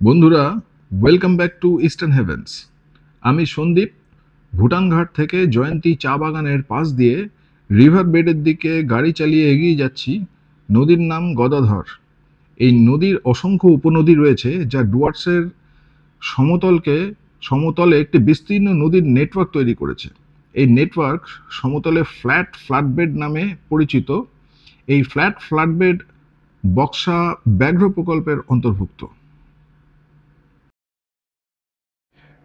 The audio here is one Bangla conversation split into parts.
বন্ধুরা, welcome back to eastern heavens. আমি সন্দীপ ভুটান ঘাট থেকে জয়ন্তী চা বাগানের পাশ দিয়ে রিভার বেডের দিকে গাড়ি চালিয়ে এগিয়ে যাচ্ছি। নদীর নাম গদাধর। এই নদীর অসংখ্য উপনদী রয়েছে যা ডুয়ার্সের সমতলে একটি বিস্তীর্ণ নদীর নেটওয়ার্ক তৈরি করেছে। এই নেটওয়ার্ক সমতলে ফ্ল্যাটবেড নামে পরিচিত। এই ফ্ল্যাটবেড বক্সা ব্যাঘ্র প্রকল্পের অন্তর্ভুক্ত।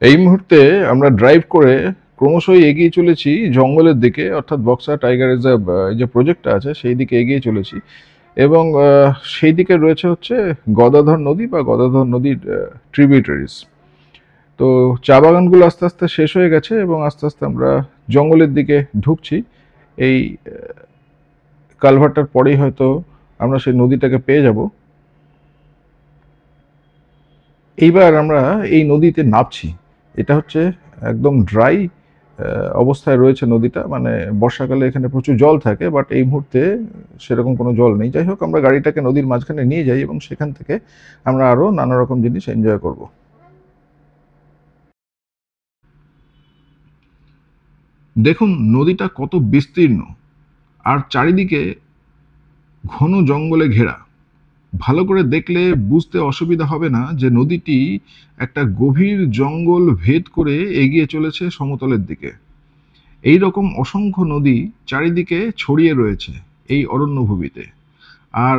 এই মুহূর্তে আমরা ড্রাইভ করে ক্রমশই এগিয়ে চলেছি জঙ্গলের দিকে, অর্থাৎ বক্সা টাইগার রিজার্ভ যে প্রজেক্টটা আছে সেই দিকে এগিয়ে চলেছি। এবং সেই দিকে রয়েছে হচ্ছে গদাধর নদী বা গদাধর নদীর ট্রিবিউটারিজ। তো চা বাগানগুলো আস্তে আস্তে শেষ হয়ে গেছে এবং আস্তে আস্তে আমরা জঙ্গলের দিকে ঢুকছি। এই কালভারটার পরেই হয়তো আমরা সেই নদীটাকে পেয়ে যাব। এইবার আমরা এই নদীতে নামছি। এটা হচ্ছে একদম ড্রাই অবস্থায় রয়েছে নদীটা, মানে বর্ষাকালে এখানে প্রচুর জল থাকে, বাট এই মুহূর্তে সেরকম কোনো জল নেই। যাই হোক, আমরা গাড়িটাকে নদীর মাঝখানে নিয়ে যাই এবং সেখান থেকে আমরা আরও নানা রকম জিনিস এনজয় করব। দেখুন নদীটা কত বিস্তীর্ণ আর চারিদিকে ঘন জঙ্গলে ঘেরা। ভালো করে দেখলে বুঝতে অসুবিধা হবে না যে নদীটি একটা গভীর জঙ্গল ভেদ করে এগিয়ে চলেছে সমতলের দিকে। এই রকম অসংখ্য নদী চারিদিকে ছড়িয়ে রয়েছে এই অরণ্যভূমিতে, আর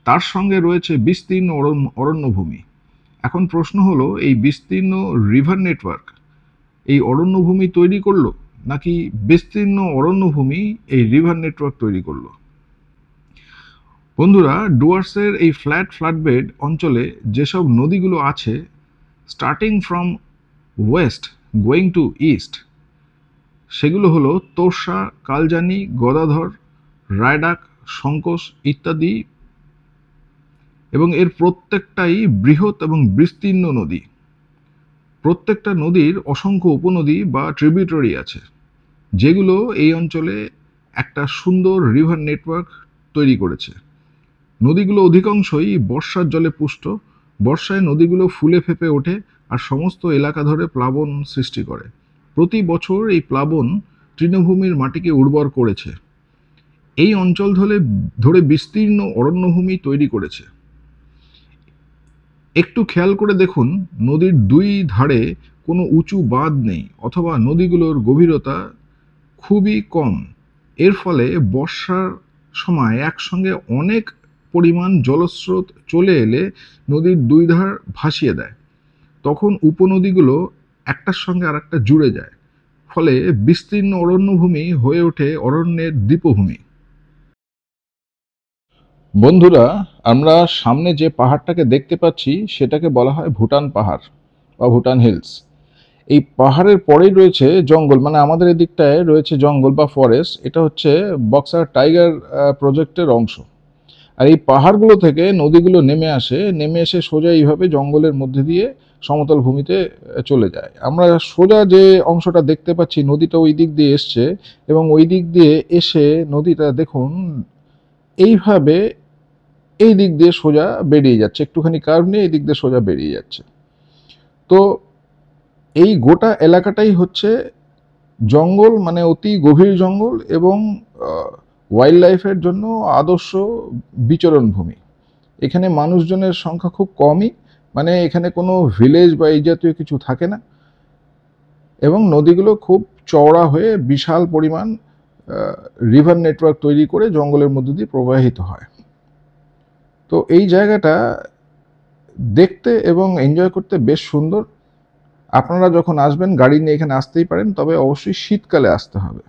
তার সঙ্গে রয়েছে বিস্তীর্ণ অরণ্যভূমি। এখন প্রশ্ন হলো, এই বিস্তীর্ণ রিভার নেটওয়ার্ক এই অরণ্যভূমি তৈরি করলো, নাকি বিস্তীর্ণ অরণ্যভূমি এই রিভার নেটওয়ার্ক তৈরি করলো? বন্ধুরা, ডুয়ার্সের এই ফ্ল্যাটবেড অঞ্চলে যেসব নদীগুলো আছে, starting from West going to east, সেগুলো হলো তোর্ষা, কালজানি, গদাধর, রায়ডাক, সংকোশ ইত্যাদি। এবং এর প্রত্যেকটাই বৃহৎ এবং বিস্তীর্ণ নদী। প্রত্যেকটা নদীর অসংখ্য উপনদী বা ট্রিবিউটারি আছে, যেগুলো এই অঞ্চলে একটা সুন্দর রিভার নেটওয়ার্ক তৈরি করেছে। নদীগুলো অধিকাংশই বর্ষার জলে পুষ্ট। বর্ষায় নদীগুলো ফুলে ফেঁপে ওঠে আর সমস্ত এলাকা ধরে প্লাবন সৃষ্টি করে। প্রতি বছর এই প্লাবন তৃণভূমির মাটিকে উর্বর করেছে। এই অঞ্চল ধরে বিস্তীর্ণ অরণ্যভূমি তৈরি করেছে। একটু খেয়াল করে দেখুন, নদীর দুই ধারে কোনো উঁচু বাঁধ নেই, অথবা নদীগুলোর গভীরতা খুবই কম। এর ফলে বর্ষার সময় একসঙ্গে অনেক পরিমাণ জলস্রোত চলে এলে নদীর দুই ধার ভাসিয়ে দেয়। তখন উপনদীগুলো একটার সঙ্গে আর একটা জুড়ে যায়, ফলে বিস্তীর্ণ অরণ্যভূমি হয়ে ওঠে অরণ্যের দ্বীপভূমি। বন্ধুরা, আমরা সামনে যে পাহাড়টাকে দেখতে পাচ্ছি সেটাকে বলা হয় ভুটান পাহাড় বা ভুটান হিলস। এই পাহাড়ের পরেই রয়েছে জঙ্গল, মানে আমাদের এদিকটায় রয়েছে জঙ্গল বা ফরেস্ট। এটা হচ্ছে বক্সা টাইগার প্রজেক্টের অংশ। আর এই পাহাড়গুলো থেকে নদীগুলো নেমে এসে সোজা এইভাবে জঙ্গলের মধ্যে দিয়ে সমতল ভূমিতে চলে যায়। আমরা সোজা যে অংশটা দেখতে পাচ্ছি, নদীটা ওই দিক দিয়ে এসছে এবং ওই দিক দিয়ে এসে নদীটা দেখুন এইভাবে এই দিক দিয়ে সোজা বেরিয়ে যাচ্ছে, একটুখানি কার্ভ নিয়ে এই দিক দিয়ে সোজা বেরিয়ে যাচ্ছে। তো এই গোটা এলাকাটাই হচ্ছে জঙ্গল, মানে অতি গভীর জঙ্গল এবং ওয়াইল্ড লাইফের জন্য আদর্শ বিচরণ ভূমি। এখানে মানুষজনের সংখ্যা খুব কমই, মানে এখানে কোনো ভিলেজ বা এই জাতীয় কিছু থাকে না, এবং নদীগুলো খুব চওড়া হয়ে বিশাল পরিমাণ রিভার নেটওয়ার্ক তৈরি করে জঙ্গলের মধ্যে দিয়ে প্রবাহিত হয়। তো এই জায়গাটা দেখতে এবং এনজয় করতে বেশ সুন্দর। আপনারা যখন আসবেন গাড়ি নিয়ে এখানে আসতেই পারেন, তবে অবশ্যই শীতকালে আসতে হবে।